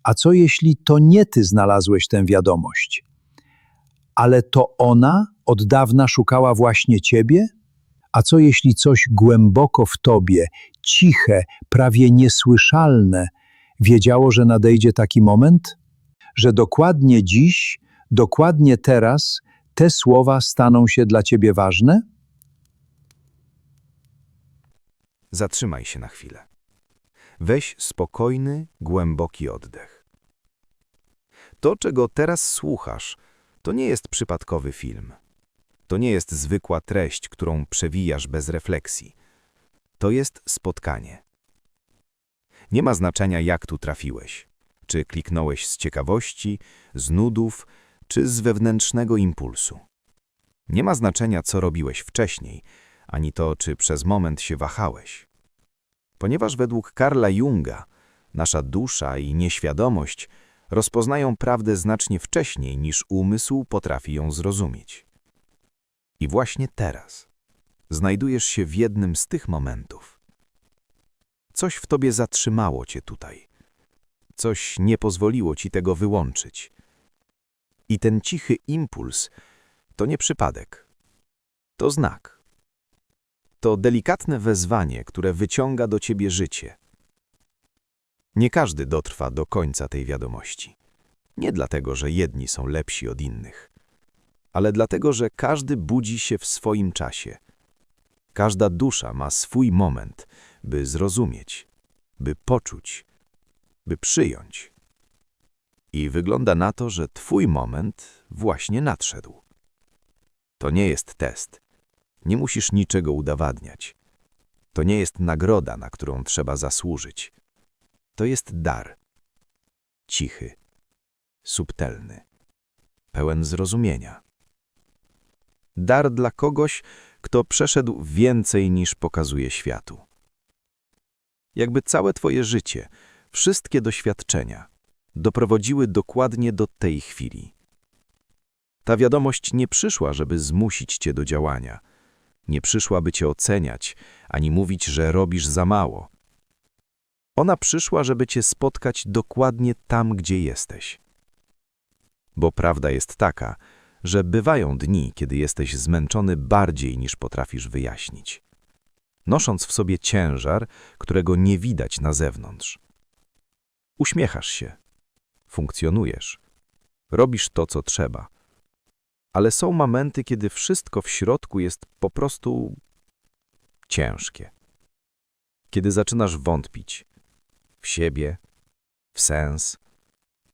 A co jeśli to nie ty znalazłeś tę wiadomość, ale to ona od dawna szukała właśnie ciebie? A co jeśli coś głęboko w tobie, ciche, prawie niesłyszalne, wiedziało, że nadejdzie taki moment? Że dokładnie dziś, dokładnie teraz te słowa staną się dla ciebie ważne? Zatrzymaj się na chwilę. Weź spokojny, głęboki oddech. To, czego teraz słuchasz, to nie jest przypadkowy film. To nie jest zwykła treść, którą przewijasz bez refleksji. To jest spotkanie. Nie ma znaczenia, jak tu trafiłeś. Czy kliknąłeś z ciekawości, z nudów, czy z wewnętrznego impulsu. Nie ma znaczenia, co robiłeś wcześniej, ani to, czy przez moment się wahałeś. Ponieważ według Carla Junga nasza dusza i nieświadomość rozpoznają prawdę znacznie wcześniej, niż umysł potrafi ją zrozumieć. I właśnie teraz znajdujesz się w jednym z tych momentów. Coś w tobie zatrzymało cię tutaj. Coś nie pozwoliło ci tego wyłączyć. I ten cichy impuls to nie przypadek. To znak. To delikatne wezwanie, które wyciąga do ciebie życie. Nie każdy dotrwa do końca tej wiadomości. Nie dlatego, że jedni są lepsi od innych, ale dlatego, że każdy budzi się w swoim czasie. Każda dusza ma swój moment, by zrozumieć, by poczuć, by przyjąć. I wygląda na to, że twój moment właśnie nadszedł. To nie jest test. Nie musisz niczego udowadniać. To nie jest nagroda, na którą trzeba zasłużyć. To jest dar. Cichy, subtelny, pełen zrozumienia. Dar dla kogoś, kto przeszedł więcej niż pokazuje światu. Jakby całe twoje życie, wszystkie doświadczenia doprowadziły dokładnie do tej chwili. Ta wiadomość nie przyszła, żeby zmusić cię do działania. Nie przyszła, by cię oceniać, ani mówić, że robisz za mało. Ona przyszła, żeby cię spotkać dokładnie tam, gdzie jesteś. Bo prawda jest taka, że bywają dni, kiedy jesteś zmęczony bardziej niż potrafisz wyjaśnić, nosząc w sobie ciężar, którego nie widać na zewnątrz. Uśmiechasz się, funkcjonujesz, robisz to, co trzeba. Ale są momenty, kiedy wszystko w środku jest po prostu ciężkie. Kiedy zaczynasz wątpić w siebie, w sens,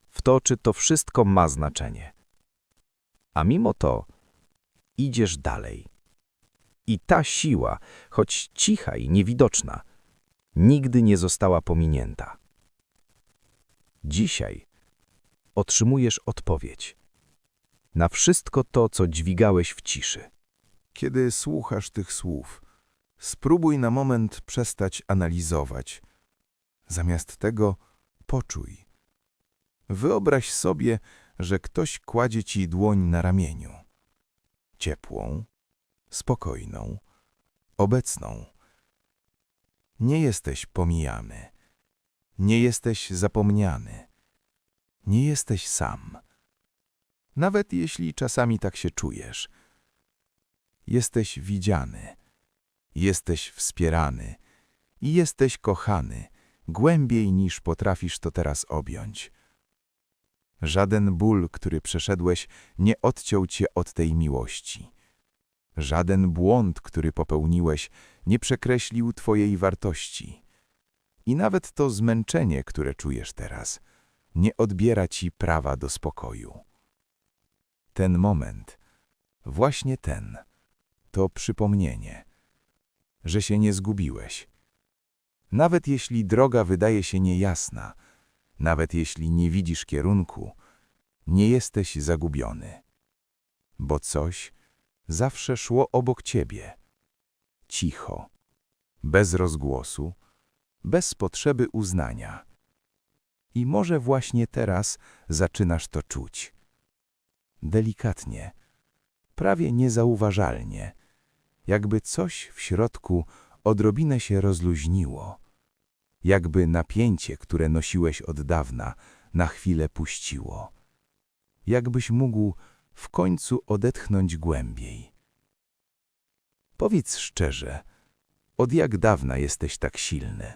w to, czy to wszystko ma znaczenie. A mimo to idziesz dalej. I ta siła, choć cicha i niewidoczna, nigdy nie została pominięta. Dzisiaj otrzymujesz odpowiedź na wszystko to, co dźwigałeś w ciszy. Kiedy słuchasz tych słów, spróbuj na moment przestać analizować. Zamiast tego poczuj. Wyobraź sobie, że ktoś kładzie ci dłoń na ramieniu. Ciepłą, spokojną, obecną. Nie jesteś pomijany. Nie jesteś zapomniany. Nie jesteś sam. Nawet jeśli czasami tak się czujesz. Jesteś widziany. Jesteś wspierany. I jesteś kochany głębiej niż potrafisz to teraz objąć. Żaden ból, który przeszedłeś, nie odciął cię od tej miłości. Żaden błąd, który popełniłeś, nie przekreślił twojej wartości. I nawet to zmęczenie, które czujesz teraz, nie odbiera ci prawa do spokoju. Ten moment, właśnie ten, to przypomnienie, że się nie zgubiłeś. Nawet jeśli droga wydaje się niejasna, nawet jeśli nie widzisz kierunku, nie jesteś zagubiony, bo coś zawsze szło obok ciebie, cicho, bez rozgłosu, bez potrzeby uznania. I może właśnie teraz zaczynasz to czuć. Delikatnie, prawie niezauważalnie, jakby coś w środku odrobinę się rozluźniło, jakby napięcie, które nosiłeś od dawna, na chwilę puściło. Jakbyś mógł w końcu odetchnąć głębiej. Powiedz szczerze, od jak dawna jesteś tak silny?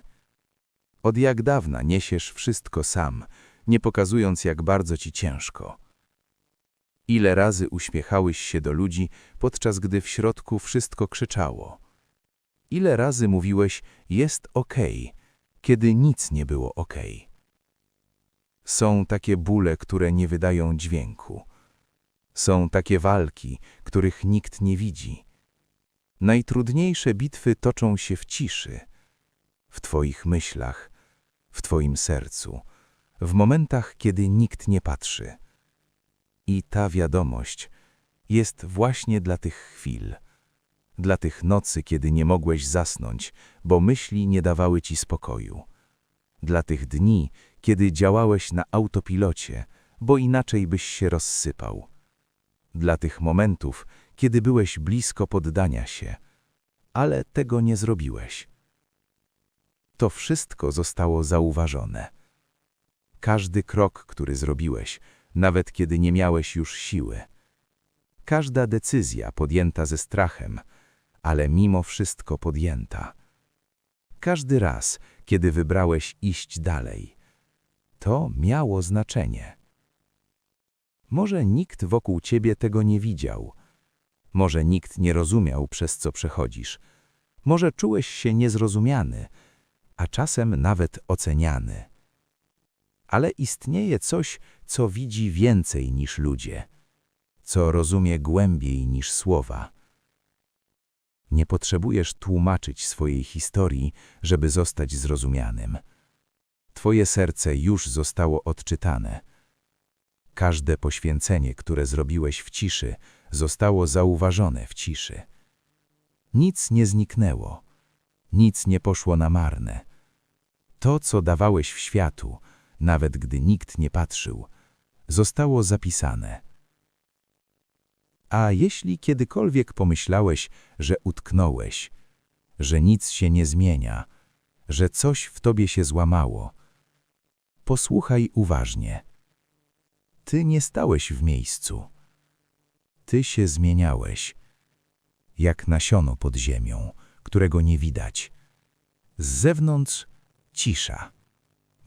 Od jak dawna niesiesz wszystko sam, nie pokazując, jak bardzo ci ciężko? Ile razy uśmiechałeś się do ludzi, podczas gdy w środku wszystko krzyczało? Ile razy mówiłeś, jest okej, kiedy nic nie było okej? Są takie bóle, które nie wydają dźwięku. Są takie walki, których nikt nie widzi. Najtrudniejsze bitwy toczą się w ciszy, w twoich myślach, w twoim sercu, w momentach, kiedy nikt nie patrzy. I ta wiadomość jest właśnie dla tych chwil, dla tych nocy, kiedy nie mogłeś zasnąć, bo myśli nie dawały ci spokoju, dla tych dni, kiedy działałeś na autopilocie, bo inaczej byś się rozsypał, dla tych momentów, kiedy byłeś blisko poddania się, ale tego nie zrobiłeś. To wszystko zostało zauważone. Każdy krok, który zrobiłeś, nawet kiedy nie miałeś już siły. Każda decyzja podjęta ze strachem, ale mimo wszystko podjęta. Każdy raz, kiedy wybrałeś iść dalej, to miało znaczenie. Może nikt wokół ciebie tego nie widział. Może nikt nie rozumiał, przez co przechodzisz. Może czułeś się niezrozumiany, a czasem nawet oceniany. Ale istnieje coś, co widzi więcej niż ludzie, co rozumie głębiej niż słowa. Nie potrzebujesz tłumaczyć swojej historii, żeby zostać zrozumianym. Twoje serce już zostało odczytane. Każde poświęcenie, które zrobiłeś w ciszy, zostało zauważone w ciszy. Nic nie zniknęło, nic nie poszło na marne. To, co dawałeś w światu, nawet gdy nikt nie patrzył, zostało zapisane. A jeśli kiedykolwiek pomyślałeś, że utknąłeś, że nic się nie zmienia, że coś w tobie się złamało, posłuchaj uważnie. Ty nie stałeś w miejscu. Ty się zmieniałeś, jak nasiono pod ziemią, którego nie widać. Z zewnątrz cisza,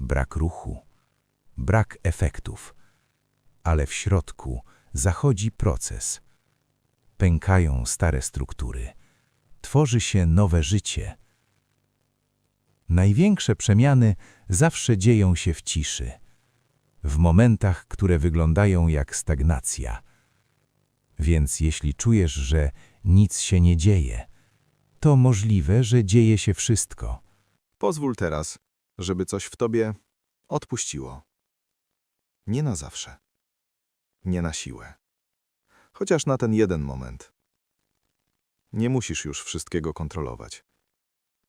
brak ruchu, brak efektów, ale w środku zachodzi proces. Pękają stare struktury, tworzy się nowe życie. Największe przemiany zawsze dzieją się w ciszy, w momentach, które wyglądają jak stagnacja. Więc jeśli czujesz, że nic się nie dzieje, to możliwe, że dzieje się wszystko. Pozwól teraz, żeby coś w tobie odpuściło. Nie na zawsze. Nie na siłę. Chociaż na ten jeden moment. Nie musisz już wszystkiego kontrolować.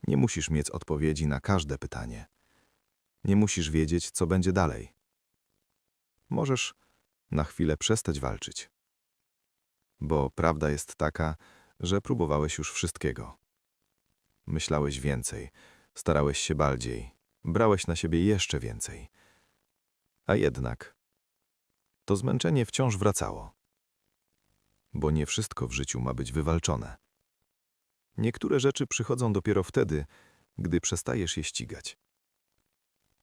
Nie musisz mieć odpowiedzi na każde pytanie. Nie musisz wiedzieć, co będzie dalej. Możesz na chwilę przestać walczyć. Bo prawda jest taka, że próbowałeś już wszystkiego. Myślałeś więcej, starałeś się bardziej, brałeś na siebie jeszcze więcej. A jednak to zmęczenie wciąż wracało. Bo nie wszystko w życiu ma być wywalczone. Niektóre rzeczy przychodzą dopiero wtedy, gdy przestajesz je ścigać.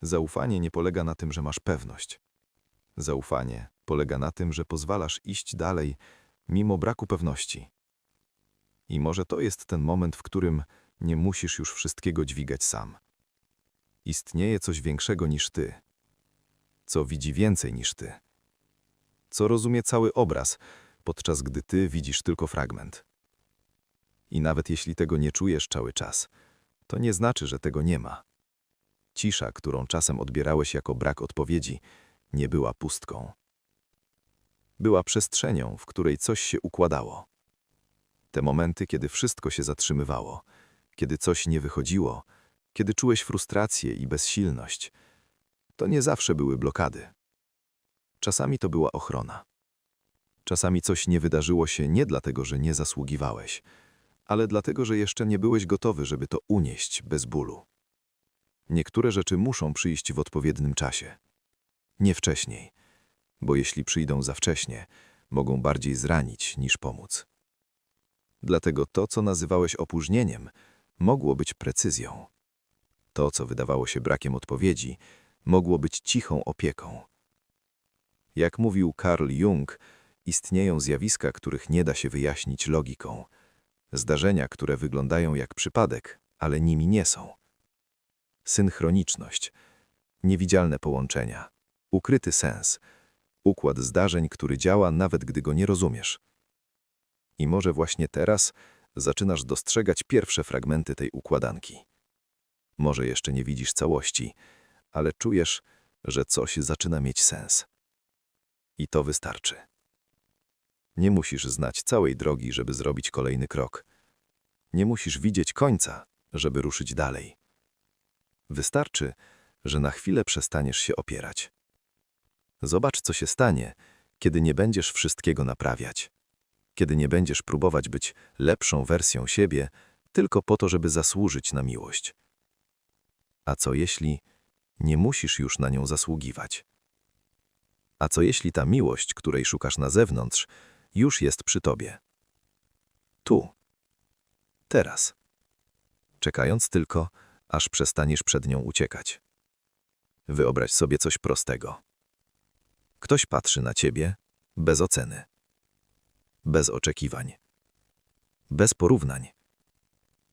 Zaufanie nie polega na tym, że masz pewność. Zaufanie polega na tym, że pozwalasz iść dalej, mimo braku pewności. I może to jest ten moment, w którym nie musisz już wszystkiego dźwigać sam. Istnieje coś większego niż ty, co widzi więcej niż ty, co rozumie cały obraz, podczas gdy ty widzisz tylko fragment. I nawet jeśli tego nie czujesz cały czas, to nie znaczy, że tego nie ma. Cisza, którą czasem odbierałeś jako brak odpowiedzi, nie była pustką. Była przestrzenią, w której coś się układało. Te momenty, kiedy wszystko się zatrzymywało, kiedy coś nie wychodziło, kiedy czułeś frustrację i bezsilność, to nie zawsze były blokady. Czasami to była ochrona. Czasami coś nie wydarzyło się nie dlatego, że nie zasługiwałeś, ale dlatego, że jeszcze nie byłeś gotowy, żeby to unieść bez bólu. Niektóre rzeczy muszą przyjść w odpowiednim czasie. Nie wcześniej, bo jeśli przyjdą za wcześnie, mogą bardziej zranić niż pomóc. Dlatego to, co nazywałeś opóźnieniem, mogło być precyzją. To, co wydawało się brakiem odpowiedzi, mogło być cichą opieką. Jak mówił Carl Jung, istnieją zjawiska, których nie da się wyjaśnić logiką. Zdarzenia, które wyglądają jak przypadek, ale nimi nie są. Synchroniczność, niewidzialne połączenia, ukryty sens, układ zdarzeń, który działa nawet gdy go nie rozumiesz. I może właśnie teraz zaczynasz dostrzegać pierwsze fragmenty tej układanki. Może jeszcze nie widzisz całości, ale czujesz, że coś zaczyna mieć sens. I to wystarczy. Nie musisz znać całej drogi, żeby zrobić kolejny krok. Nie musisz widzieć końca, żeby ruszyć dalej. Wystarczy, że na chwilę przestaniesz się opierać. Zobacz, co się stanie, kiedy nie będziesz wszystkiego naprawiać. Kiedy nie będziesz próbować być lepszą wersją siebie, tylko po to, żeby zasłużyć na miłość. A co jeśli nie musisz już na nią zasługiwać? A co jeśli ta miłość, której szukasz na zewnątrz, już jest przy tobie? Tu. Teraz. Czekając tylko, aż przestaniesz przed nią uciekać. Wyobraź sobie coś prostego. Ktoś patrzy na ciebie bez oceny. Bez oczekiwań. Bez porównań.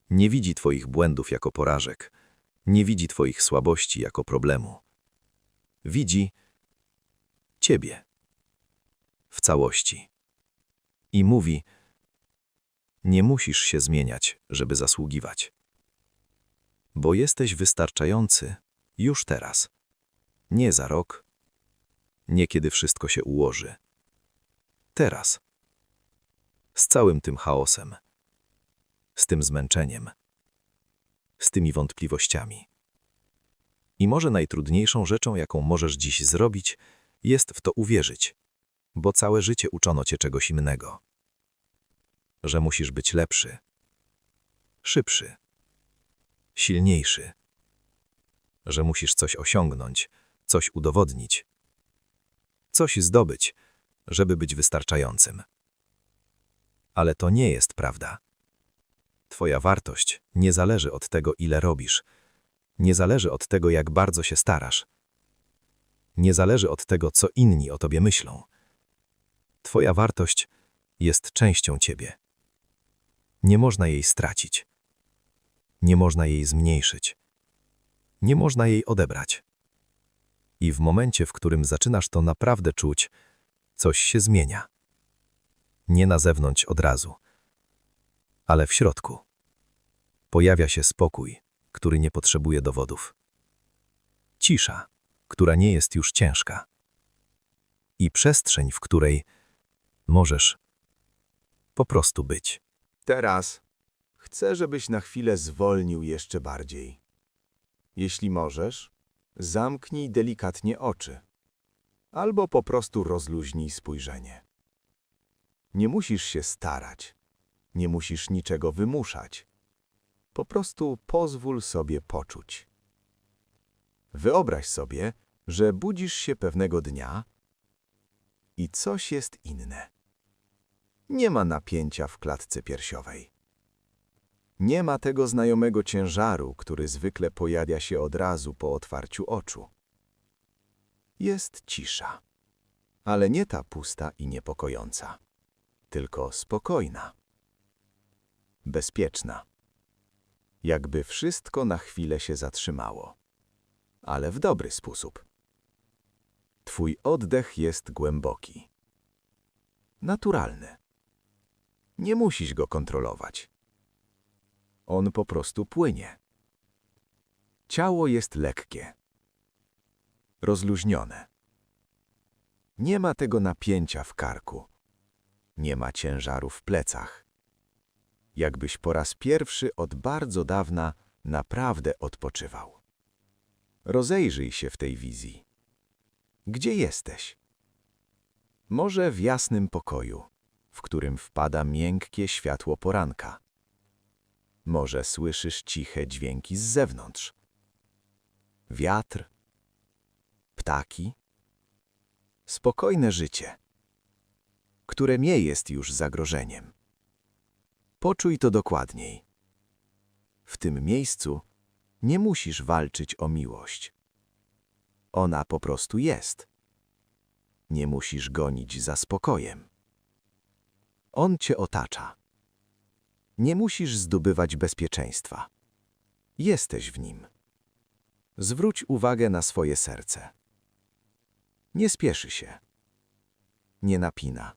Nie widzi twoich błędów jako porażek. Nie widzi twoich słabości jako problemu. Widzi ciebie. W całości. I mówi: nie musisz się zmieniać, żeby zasługiwać. Bo jesteś wystarczający już teraz. Nie za rok. Nie kiedy wszystko się ułoży. Teraz. Z całym tym chaosem. Z tym zmęczeniem. Z tymi wątpliwościami. I może najtrudniejszą rzeczą, jaką możesz dziś zrobić, jest w to uwierzyć, bo całe życie uczono cię czegoś innego. Że musisz być lepszy, szybszy, silniejszy. Że musisz coś osiągnąć, coś udowodnić, coś zdobyć, żeby być wystarczającym. Ale to nie jest prawda. Twoja wartość nie zależy od tego, ile robisz. Nie zależy od tego, jak bardzo się starasz. Nie zależy od tego, co inni o tobie myślą. Twoja wartość jest częścią ciebie. Nie można jej stracić. Nie można jej zmniejszyć. Nie można jej odebrać. I w momencie, w którym zaczynasz to naprawdę czuć, coś się zmienia. Nie na zewnątrz od razu, ale w środku. Pojawia się spokój, który nie potrzebuje dowodów. Cisza, która nie jest już ciężka. I przestrzeń, w której możesz po prostu być. Teraz chcę, żebyś na chwilę zwolnił jeszcze bardziej. Jeśli możesz, zamknij delikatnie oczy. Albo po prostu rozluźnij spojrzenie. Nie musisz się starać. Nie musisz niczego wymuszać. Po prostu pozwól sobie poczuć. Wyobraź sobie, że budzisz się pewnego dnia i coś jest inne. Nie ma napięcia w klatce piersiowej. Nie ma tego znajomego ciężaru, który zwykle pojawia się od razu po otwarciu oczu. Jest cisza, ale nie ta pusta i niepokojąca, tylko spokojna, bezpieczna. Jakby wszystko na chwilę się zatrzymało, ale w dobry sposób. Twój oddech jest głęboki, naturalny. Nie musisz go kontrolować. On po prostu płynie. Ciało jest lekkie, rozluźnione. Nie ma tego napięcia w karku. Nie ma ciężaru w plecach. Jakbyś po raz pierwszy od bardzo dawna naprawdę odpoczywał. Rozejrzyj się w tej wizji. Gdzie jesteś? Może w jasnym pokoju, w którym wpada miękkie światło poranka. Może słyszysz ciche dźwięki z zewnątrz. Wiatr, ptaki, Spokojne życie, które nie jest już zagrożeniem. Poczuj to dokładniej. W tym miejscu nie musisz walczyć o miłość. Ona po prostu jest. Nie musisz gonić za spokojem. On cię otacza. Nie musisz zdobywać bezpieczeństwa. Jesteś w nim. Zwróć uwagę na swoje serce. Nie spieszy się. Nie napina.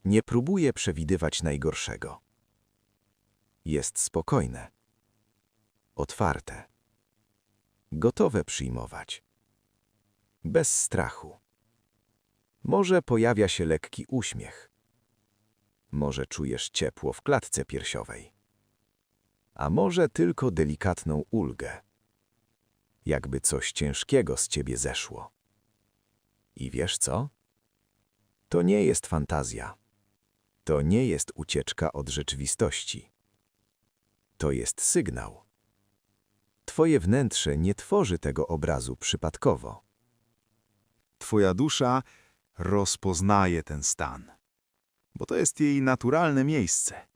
Nie próbuje przewidywać najgorszego. Jest spokojne. Otwarte. Gotowe przyjmować. Bez strachu. Może pojawia się lekki uśmiech. Może czujesz ciepło w klatce piersiowej. A może tylko delikatną ulgę. Jakby coś ciężkiego z ciebie zeszło. I wiesz co? To nie jest fantazja. To nie jest ucieczka od rzeczywistości. To jest sygnał. Twoje wnętrze nie tworzy tego obrazu przypadkowo. Twoja dusza rozpoznaje ten stan, bo to jest jej naturalne miejsce.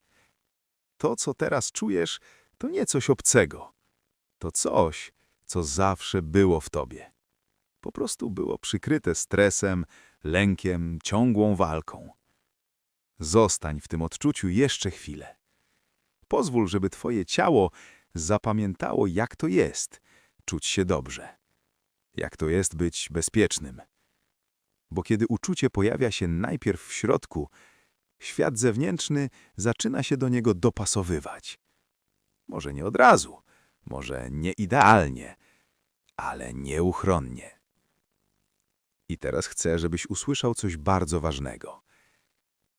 To, co teraz czujesz, to nie coś obcego. To coś, co zawsze było w tobie. Po prostu było przykryte stresem, lękiem, ciągłą walką. Zostań w tym odczuciu jeszcze chwilę. Pozwól, żeby twoje ciało zapamiętało, jak to jest czuć się dobrze. Jak to jest być bezpiecznym. Bo kiedy uczucie pojawia się najpierw w środku, świat zewnętrzny zaczyna się do niego dopasowywać. Może nie od razu, może nie idealnie, ale nieuchronnie. I teraz chcę, żebyś usłyszał coś bardzo ważnego.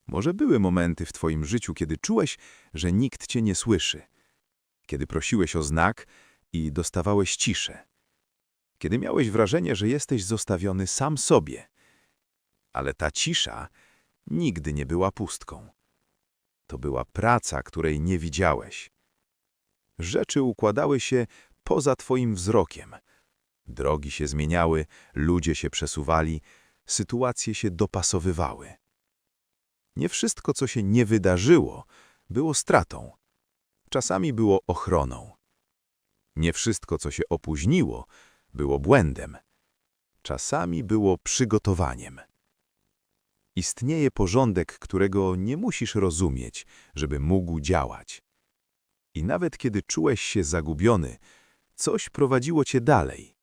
Może były momenty w twoim życiu, kiedy czułeś, że nikt cię nie słyszy. Kiedy prosiłeś o znak i dostawałeś ciszę. Kiedy miałeś wrażenie, że jesteś zostawiony sam sobie. Ale ta cisza nigdy nie była pustką. To była praca, której nie widziałeś. Rzeczy układały się poza twoim wzrokiem. Drogi się zmieniały, ludzie się przesuwali, sytuacje się dopasowywały. Nie wszystko, co się nie wydarzyło, było stratą. Czasami było ochroną. Nie wszystko, co się opóźniło, było błędem. Czasami było przygotowaniem. Istnieje porządek, którego nie musisz rozumieć, żeby mógł działać. I nawet kiedy czułeś się zagubiony, coś prowadziło cię dalej.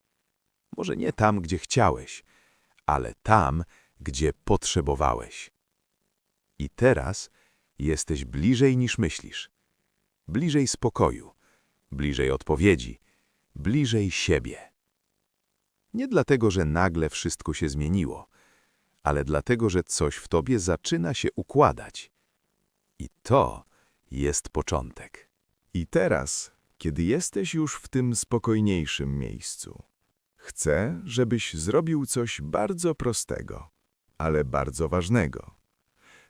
Może nie tam, gdzie chciałeś, ale tam, gdzie potrzebowałeś. I teraz jesteś bliżej niż myślisz. Bliżej spokoju, bliżej odpowiedzi, bliżej siebie. Nie dlatego, że nagle wszystko się zmieniło, ale dlatego, że coś w tobie zaczyna się układać. I to jest początek. I teraz, kiedy jesteś już w tym spokojniejszym miejscu, chcę, żebyś zrobił coś bardzo prostego, ale bardzo ważnego.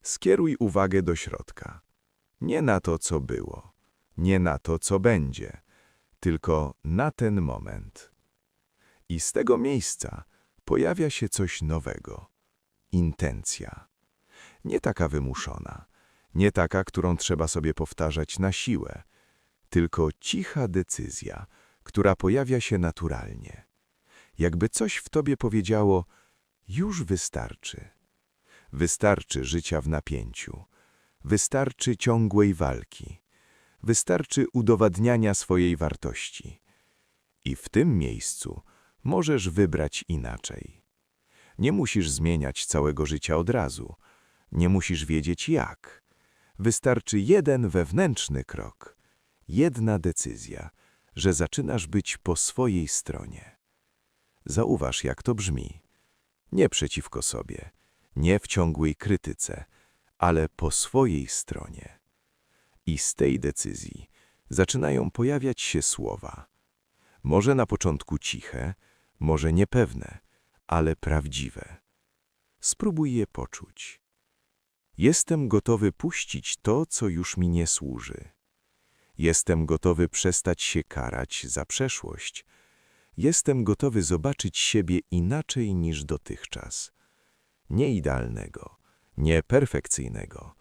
Skieruj uwagę do środka. Nie na to, co było, nie na to, co będzie, tylko na ten moment. I z tego miejsca pojawia się coś nowego. Intencja. Nie taka wymuszona, nie taka, którą trzeba sobie powtarzać na siłę, tylko cicha decyzja, która pojawia się naturalnie. Jakby coś w tobie powiedziało, już wystarczy. Wystarczy życia w napięciu. Wystarczy ciągłej walki. Wystarczy udowadniania swojej wartości. I w tym miejscu możesz wybrać inaczej. Nie musisz zmieniać całego życia od razu. Nie musisz wiedzieć jak. Wystarczy jeden wewnętrzny krok. Jedna decyzja, że zaczynasz być po swojej stronie. Zauważ, jak to brzmi. Nie przeciwko sobie, nie w ciągłej krytyce, ale po swojej stronie. I z tej decyzji zaczynają pojawiać się słowa. Może na początku ciche, może niepewne, ale prawdziwe. Spróbuj je poczuć. Jestem gotowy puścić to, co już mi nie służy. Jestem gotowy przestać się karać za przeszłość. Jestem gotowy zobaczyć siebie inaczej niż dotychczas. Nie idealnego, nie perfekcyjnego,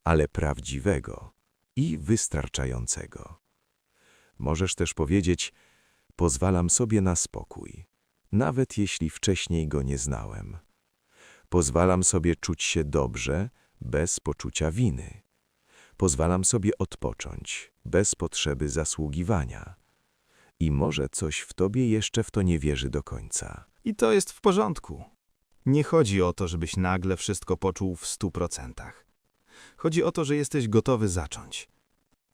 ale prawdziwego i wystarczającego. Możesz też powiedzieć: pozwalam sobie na spokój, nawet jeśli wcześniej go nie znałem. Pozwalam sobie czuć się dobrze, bez poczucia winy. Pozwalam sobie odpocząć, bez potrzeby zasługiwania. I może coś w tobie jeszcze w to nie wierzy do końca. I to jest w porządku. Nie chodzi o to, żebyś nagle wszystko poczuł w 100%. Chodzi o to, że jesteś gotowy zacząć.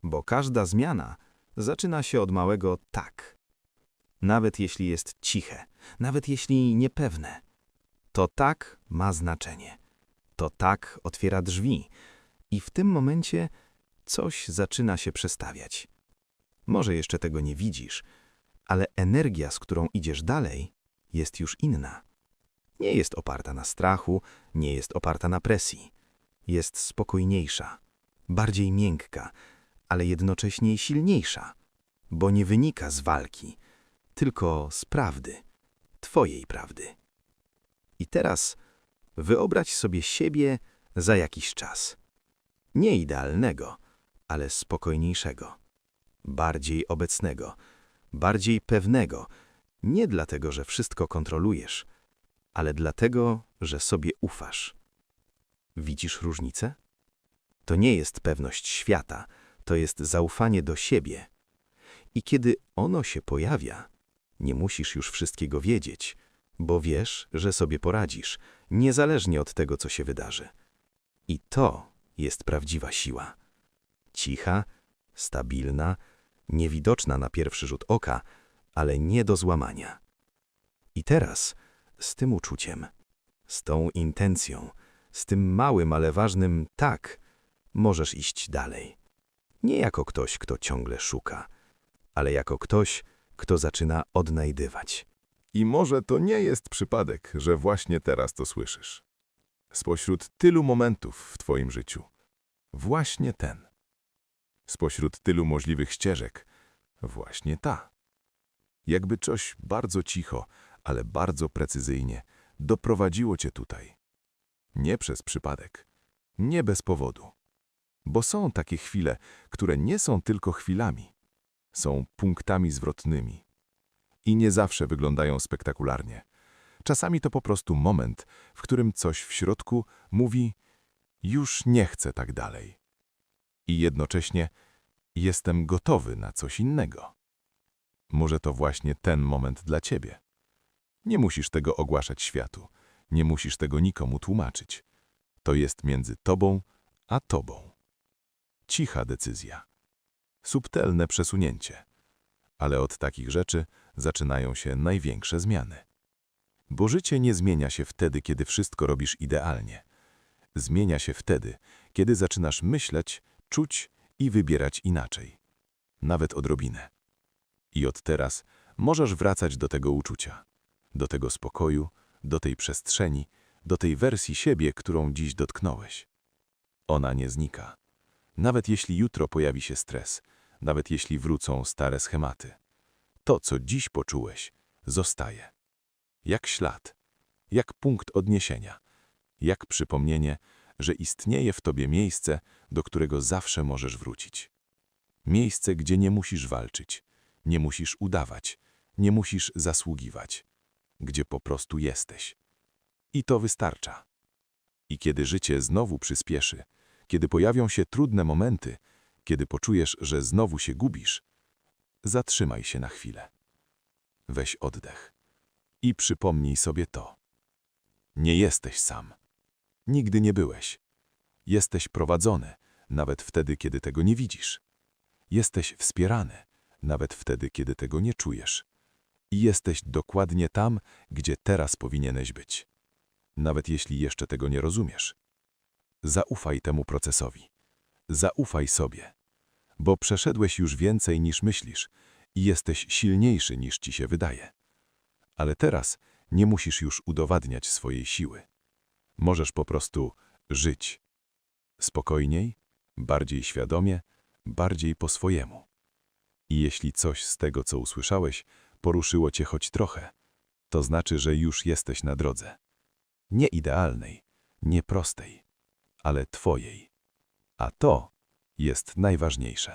Bo każda zmiana zaczyna się od małego tak. Nawet jeśli jest ciche, nawet jeśli niepewne. To tak ma znaczenie. To tak otwiera drzwi. I w tym momencie coś zaczyna się przestawiać. Może jeszcze tego nie widzisz, ale energia, z którą idziesz dalej, jest już inna. Nie jest oparta na strachu, nie jest oparta na presji. Jest spokojniejsza, bardziej miękka, ale jednocześnie silniejsza, bo nie wynika z walki, tylko z prawdy, twojej prawdy. I teraz wyobraź sobie siebie za jakiś czas. Nie idealnego, ale spokojniejszego, bardziej obecnego, bardziej pewnego, nie dlatego, że wszystko kontrolujesz, ale dlatego, że sobie ufasz. Widzisz różnicę? To nie jest pewność świata, to jest zaufanie do siebie. I kiedy ono się pojawia, nie musisz już wszystkiego wiedzieć, bo wiesz, że sobie poradzisz, niezależnie od tego, co się wydarzy. I to jest prawdziwa siła. Cicha, stabilna, niewidoczna na pierwszy rzut oka, ale nie do złamania. I teraz z tym uczuciem, z tą intencją, z tym małym, ale ważnym tak, możesz iść dalej. Nie jako ktoś, kto ciągle szuka, ale jako ktoś, kto zaczyna odnajdywać. I może to nie jest przypadek, że właśnie teraz to słyszysz. Spośród tylu momentów w twoim życiu, właśnie ten. Spośród tylu możliwych ścieżek, właśnie ta. Jakby coś bardzo cicho, ale bardzo precyzyjnie doprowadziło cię tutaj. Nie przez przypadek, nie bez powodu. Bo są takie chwile, które nie są tylko chwilami. Są punktami zwrotnymi. I nie zawsze wyglądają spektakularnie. Czasami to po prostu moment, w którym coś w środku mówi: już nie chcę tak dalej. I jednocześnie jestem gotowy na coś innego. Może to właśnie ten moment dla ciebie. Nie musisz tego ogłaszać światu. Nie musisz tego nikomu tłumaczyć. To jest między tobą a tobą. Cicha decyzja. Subtelne przesunięcie. Ale od takich rzeczy zaczynają się największe zmiany. Bo życie nie zmienia się wtedy, kiedy wszystko robisz idealnie. Zmienia się wtedy, kiedy zaczynasz myśleć, czuć i wybierać inaczej. Nawet odrobinę. I od teraz możesz wracać do tego uczucia, do tego spokoju, do tej przestrzeni, do tej wersji siebie, którą dziś dotknąłeś. Ona nie znika. Nawet jeśli jutro pojawi się stres, nawet jeśli wrócą stare schematy. To, co dziś poczułeś, zostaje. Jak ślad, jak punkt odniesienia, jak przypomnienie, że istnieje w tobie miejsce, do którego zawsze możesz wrócić. Miejsce, gdzie nie musisz walczyć, nie musisz udawać, nie musisz zasługiwać, gdzie po prostu jesteś. I to wystarcza. I kiedy życie znowu przyspieszy, kiedy pojawią się trudne momenty, kiedy poczujesz, że znowu się gubisz, zatrzymaj się na chwilę. Weź oddech i przypomnij sobie to. Nie jesteś sam. Nigdy nie byłeś. Jesteś prowadzony, nawet wtedy, kiedy tego nie widzisz. Jesteś wspierany, nawet wtedy, kiedy tego nie czujesz. I jesteś dokładnie tam, gdzie teraz powinieneś być. Nawet jeśli jeszcze tego nie rozumiesz. Zaufaj temu procesowi. Zaufaj sobie. Bo przeszedłeś już więcej niż myślisz i jesteś silniejszy niż ci się wydaje. Ale teraz nie musisz już udowadniać swojej siły. Możesz po prostu żyć. Spokojniej, bardziej świadomie, bardziej po swojemu. I jeśli coś z tego, co usłyszałeś, poruszyło cię choć trochę, to znaczy, że już jesteś na drodze. Nie idealnej, nie prostej, ale twojej. A to jest najważniejsze.